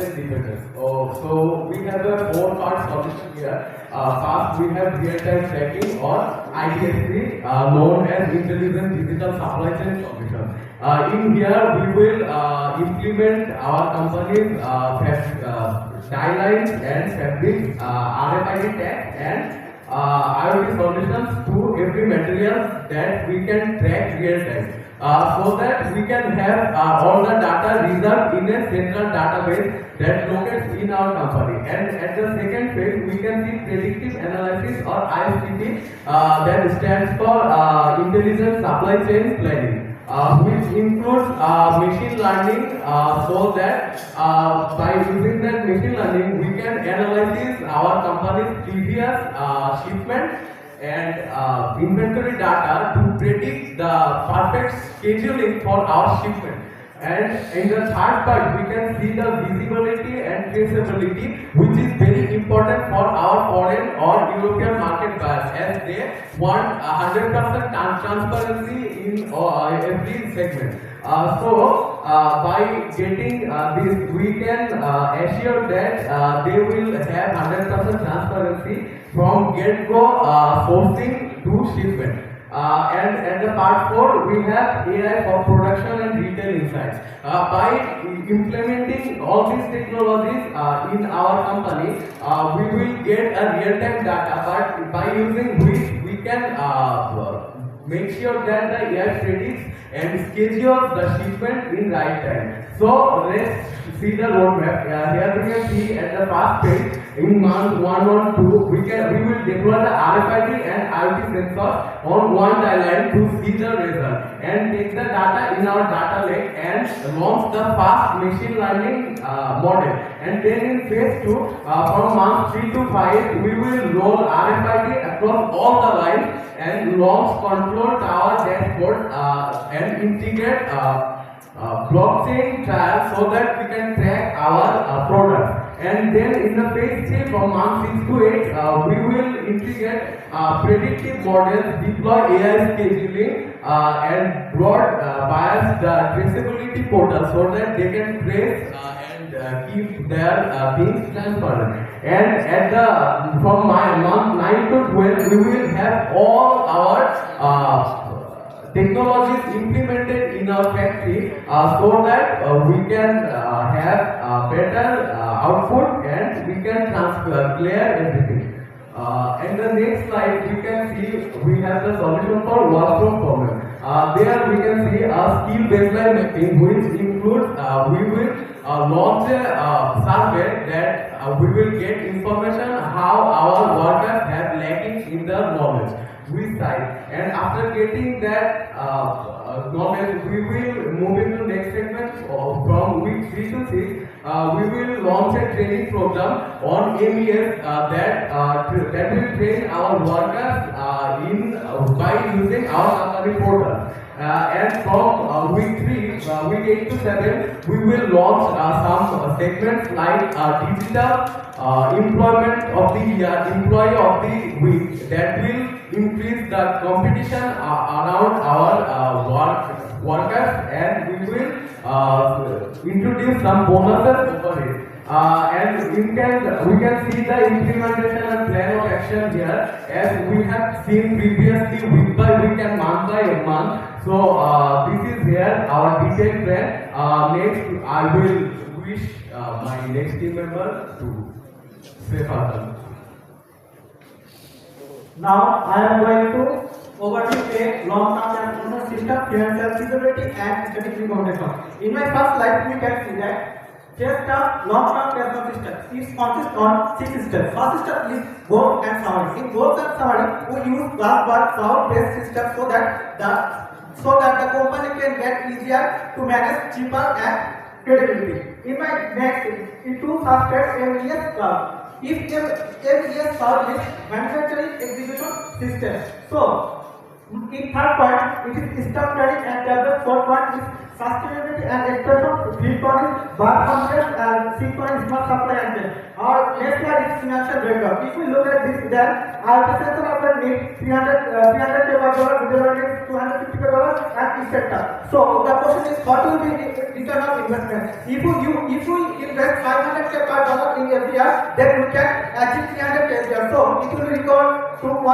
chain dependence. So we have a four-part solution here. First, we have real-time tracking or IDSC, known as Intelligent Digital Supply Chain Solution. In here, we will implement our company's tie lines and fabric, RFID tags and IoT solutions to every material that we can track real time. So that we can have all the data reserved in a central database that locates in our company. And at the second phase, we can see predictive analysis or ISPT, that stands for Intelligent Supply Chain Planning. Which includes machine learning, so that by using that machine learning we can analyze our company's previous shipment and inventory data to predict the perfect scheduling for our shipment. And in the third part, we can see the visibility and traceability, which is very important for our foreign or European market buyers, as they want 100% transparency in every segment. By getting this, we can assure that they will have 100% transparency from get-go sourcing to shipment. And at the part 4, we have AI for production and retail insights. By implementing all these technologies in our company, we will get a real-time data, but by using which we can make sure that the AI predicts and schedules the shipment in right time. So let's see the roadmap. Here we can see at the first page, in month 1 or 2, we will deploy the RFID and IoT sensors on one die line to see the result and take the data in our data lake and launch the fast machine learning model. And then in phase 2, from month 3 to 5, we will roll RFID across all the lines and launch control tower dashboard and integrate blockchain trial so that we can track our products. And then in the phase 3, from month 6 to 8, we will integrate predictive models, deploy AI scheduling, and broad bias the traceability portal so that they can trace and keep their things transparent. And at the from month 9 to 12, we will have all our technologies implemented in our factory so that we can have better output and we can clear everything. In the next slide, we can see we have the solution for workflow problem. There we can see a skill baseline mapping, which includes we will launch a survey that we will get information how our workers have lacking in their knowledge, which side, and after getting that knowledge, we will move into next segment from week 3 to 6. We will launch a training program on MES that will train our workers by using our company portal. And from week 3, week 8 to 7, we will launch some segments like digital employment of the year, employee of the week, that will increase the competition around our workers, and we will introduce some bonuses over it. And we can see the implementation and plan of action here, as we have seen previously week by week and month by month. So this is here our detailed plan. Next, I will wish my next team member to say further. Now I am going to overview a long-term management system, financial feasibility and strategic foundation. In my first slide, we can see that first term long-term management system is consists on 6 steps. First step is goal and summary. In goals and summary, we use class cloud-based system so that the company can get easier to manage, cheaper and credibility. In my next, in two suspects MES cloud. If MES cloud is manufacturing execution system. So in third point, it is system planning and development. Fourth point is sustainability and expression, 3 point is bar content and 6 point is not supply and demand. Our next slide is financial breakup. If we look at this, then our destination of the need $300K withdrawal is $250K and etc. So the question is, what will be the return of investment? If we invest $500K per dollar in every year, then we can achieve $300K every year. So it will be recovered to 1.5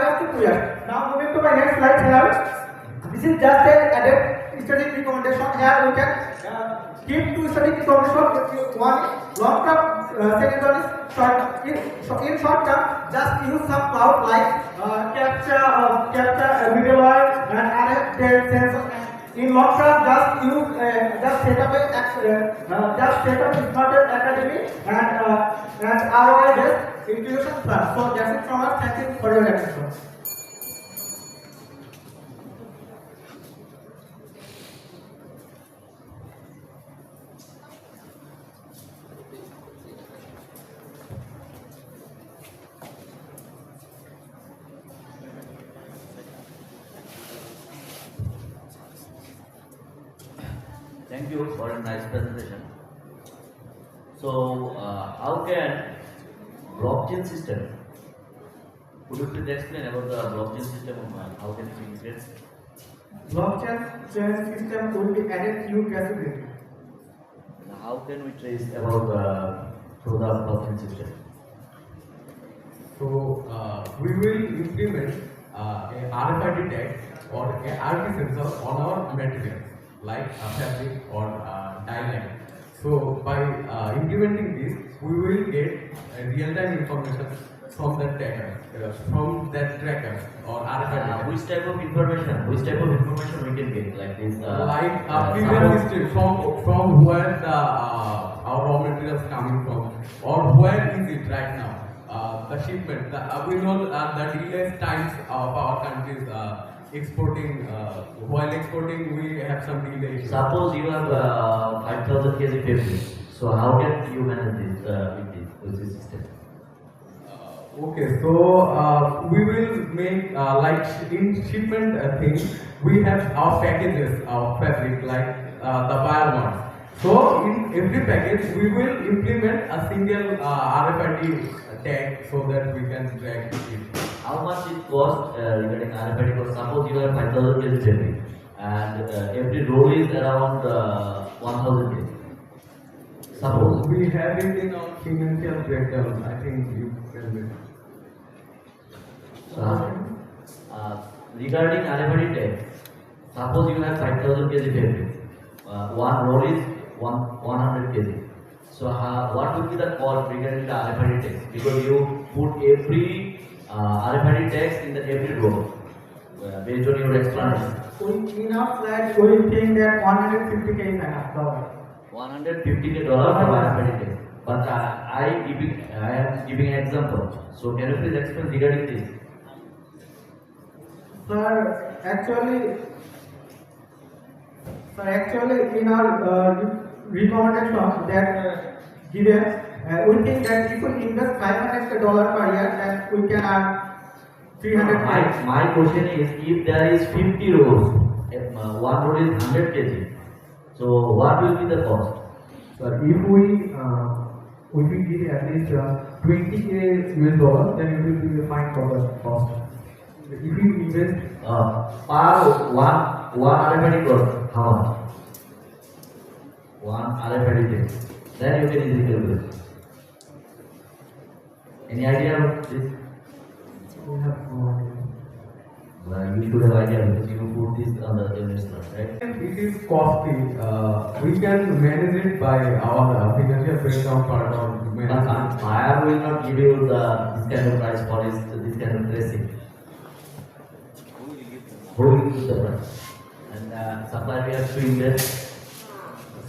years to 2 years. Now moving to my next slide here. This is just a added study recommendation. Here we can keep two study recommendations. One is long term, second one is short term. In short term, just use some cloud like capture, middleware and added sensor. In long term, just set up a smarter academy and ROI based integration plan. So that's it from us. Thank you for your attention. Thank you for a nice presentation. So, how can blockchain system? Could you please explain about the blockchain system? How can it be integrated? Blockchain system will be added to traceability. How can we trace about through the blockchain system? So we will implement a RFID tag or a RT sensor on our materials like a fabric or dye. So by implementing this, we will get real-time information from that tracker, or RFID. Which type of information we can get like this? Like previous history from where the our raw materials coming from, or where is it right now? The shipment. We know the delays times of our countries exporting. While exporting, we have some delays. Suppose you have 5,000 kg fabric. So how can you manage this with this system? Okay, so we will make like in shipment things, we have our packages of fabric like the buyer wants. So in every package, we will implement a single RFID tag so that we can track it. How much it cost regarding RFID cost? Suppose you have 5,000 kg fabric and every roll is around 1,000 kg. Suppose. We have it in our financial breakdown. I think you can read. Regarding RFID tag, suppose you have 5,000 kg fabric. One roll is 100 kg. So what will be the cost regarding the RFID tags? Because you put every RFID tags in every row based on your explanation. In our slide, we think that $150K is enough. $150K for RFID tag. But I am giving an example. So can you please explain regarding this? Sir, actually, in our recommendation that given, we think that if we invest $500 per year, then we can earn 300. My question is, if there is 50 rows, one row is 100 kg. So what will be the cost? But if we give at least $20K US, then it will be a fine for the cost. If you invest Per one RFID cost, how much? One RFID tag. Then you can easily calculate. Any idea about this? we have no idea. Well, you should have idea because you put this on the investment, right? It is costly. We can manage it by our financial breakdown part or management. Buyer will not give you this kind of price for this kind of dressing. Who will give the price? And supplier has to invest.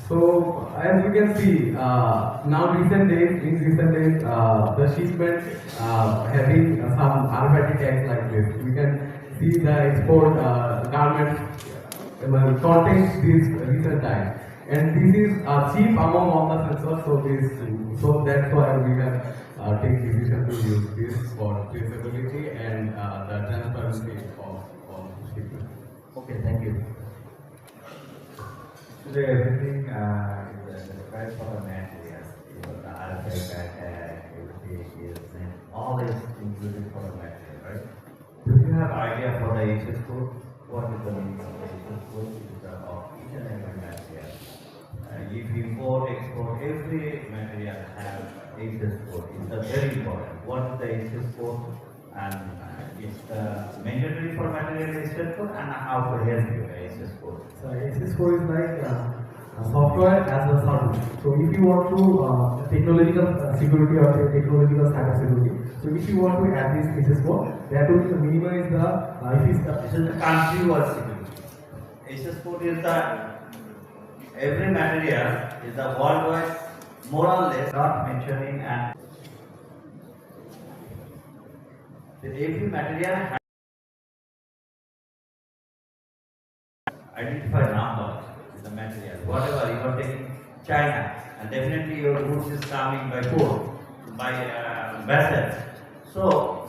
So as we can see, now in recent days, the shipment having some RFID tags like this. We can see the export garments contains these recent tags, and this is cheap among all the sensors. So that's why we have taken decision to use this for traceability and the transparency of shipment. Okay, thank you. Today everything is described for the material. The artifact, everything is all is included for the material, right? Do you have idea for the HS code? What is the meaning of the HS code? It is of each and every material. If you import, export, every material has HS code. It's very important. What is the HS code? And it's mandatory for material HS code and how to help you the HS code. So access code is like a software as well as hardware. So if you want to technological security or technological cyber security, so if you want to add this access code, that will minimize the This is the country word security. HS code is the every material is the worldwide more or less not mentioning and every material has identified number is the material. Whatever you are taking China and definitely your goods is coming by port, by vessels. So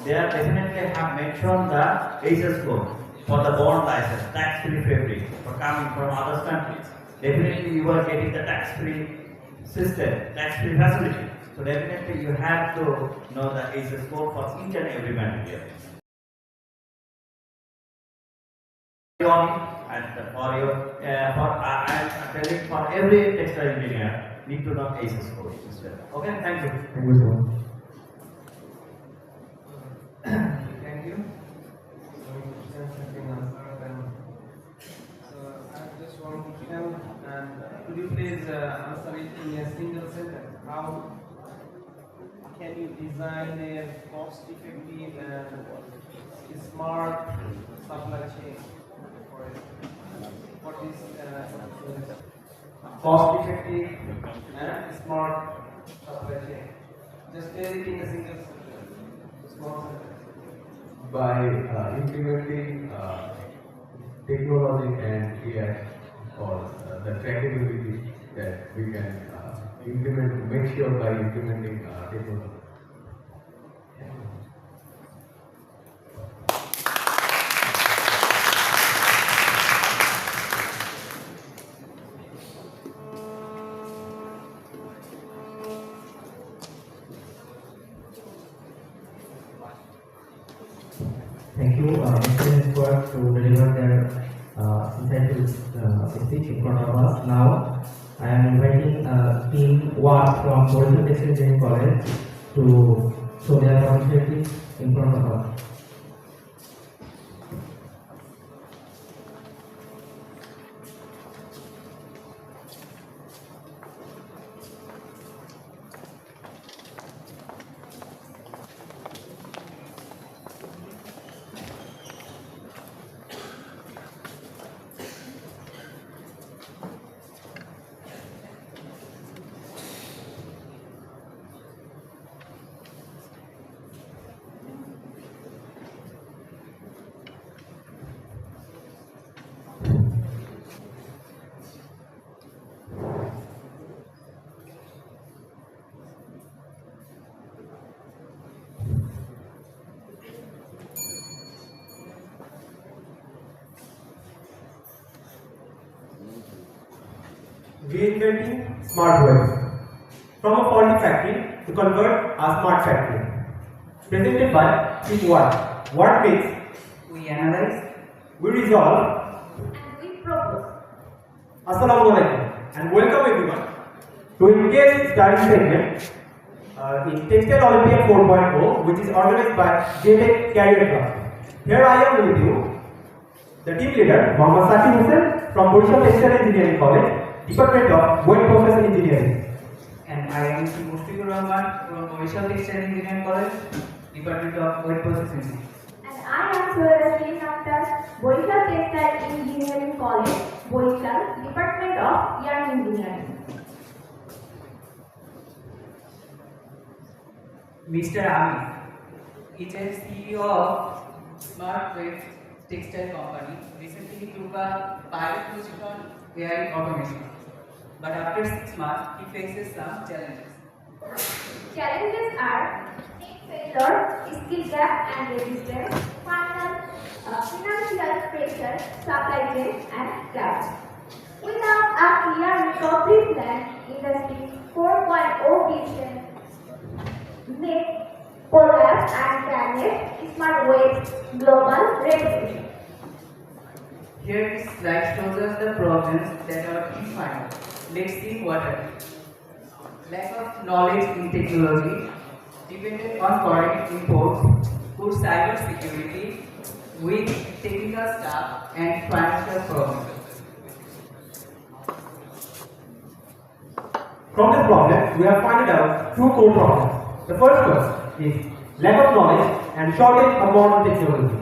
they are definitely have mentioned the HS code for the bond license, tax-free fabric for coming from other countries. Definitely you are getting the tax-free system, tax-free facility. So definitely you have to know the HS code for each and every material. And for your I'm telling for every textile engineer need to know HS code system. Okay, thank you. Thank you so much. Thank you. So I have just one question, and could you please answer it in a single sentence? How can you design a cost-effective and smart supply chain for it? What is cost-effective and smart supply chain? Just tell it in a single sentence. Small sentence. By implementing technology and AI or the trackability that we can implement, make sure by implementing technology. Thank you, Mr. Squad, to deliver their insightful speech in front of us. Now, I am inviting Team 1 from Borisov Textile Engineering College to show their participation in front of us. Reinventing smart waves. From a faulty factory to convert a smart factory. Presented by Team 1. What makes? We analyze, We resolve. and we propose. Assalamualaikum and welcome everyone to India's study segment in Textile Olympiad 4.0, which is organized by JTech Career Club. Here I am with you, the team leader Mohammad Saqib Hussain from Borisov Textile Engineering College, Department of Wet Process Engineering. and I am Mushfiqur Rahman from Borisov Textile Engineering College, Department of Wet Processing. And I am Surashree Namtar, Borisov Textile Engineering College, Borisov, Department of Yarn Engineering. Mr. Amir is a CEO of Smart Wave Textile Company. Recently, he took a pilot project on AI automation. But after 6 months, he faces some challenges. Challenges are failure, skill gap and resistance, financial pressure, supply chain and crowds. Without a clear recovery plan, Industry 4.0 vision may collapse and damage Smart Wave's global reputation. Here this slide shows us the problems that are defined. Let's see what are. Lack of knowledge in technology, dependent on foreign imports, poor cyber security, weak technical staff, and financial problems. From this problem, we have found out two core problems. The first one is lack of knowledge and shortage of modern technology.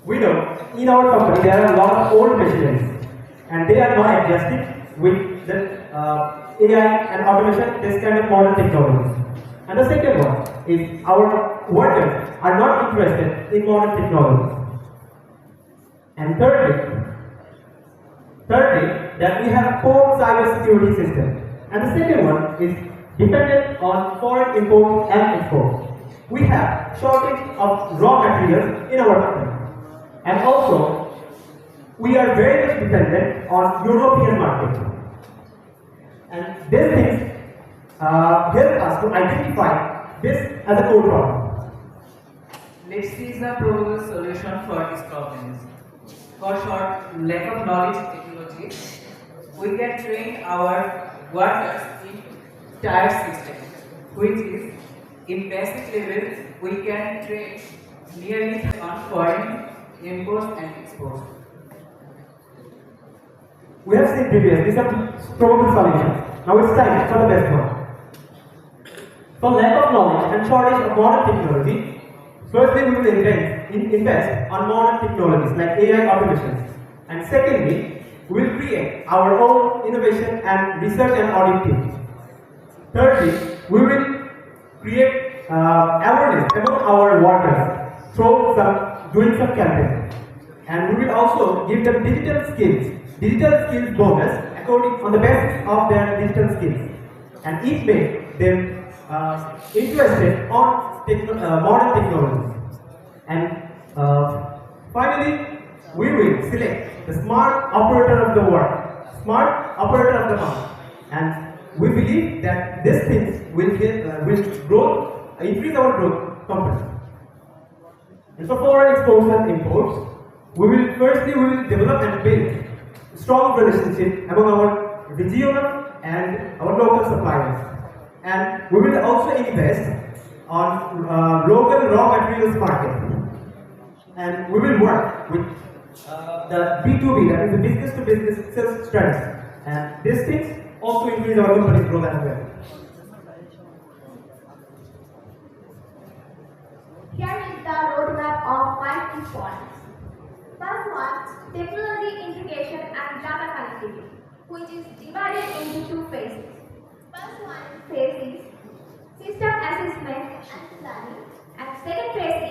We know in our company there are a lot of old machineries and they are not adjusting with the AI and automation, this kind of modern technologies. And the second one is our workers are not interested in modern technologies. And thirdly, that we have poor cyber security system. And the second one is dependent on foreign import and export. We have shortage of raw materials in our company. And also, we are very much dependent on European market. And these things help us to identify this as a core problem. Let's see the proposed solution for these problems. For short, lack of knowledge in technology, we can train our workers in tier system, which is in basic level we can train nearly on foreign imports and exports. We have seen previously some probable solutions. Now it's time for the best one. For lack of knowledge and shortage of modern technology, firstly we will invest on modern technologies like AI automation. And secondly, we will create our own innovation and research and audit team. Thirdly, we will create awareness among our workers through doing some campaigns. And we will also give them digital skills bonus according on the basis of their digital skills. And it make them interested on modern technologies. And finally, we will select the smart operator of the world, smart operator of the month. And we believe that these things will increase our growth company. And so for our exports and imports, we will develop and build strong relationship among our regional and our local suppliers. And we will also invest on local raw materials market. And we will work with the B2B, that is the business to business sales strategy. And these things also increase our company's growth as well. Here is the roadmap of 5 key points. First one, technology integration and data connectivity, which is divided into 2 phases. First one phase is system assessment and planning, and second phase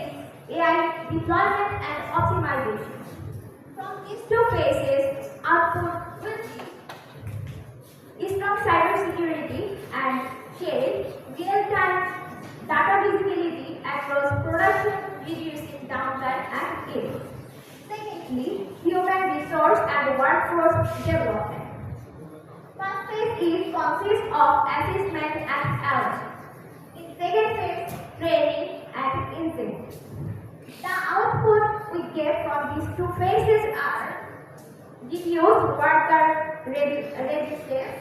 is AI deployment and optimization. From these 2 phases, output will be strong cybersecurity and share real-time data visibility across production, reducing downtime and errors. Secondly, human resource and workforce development. First phase consists of assessment and evaluation. In second phase, training and incentive. The output we get from these 2 phases are reduced worker resistance,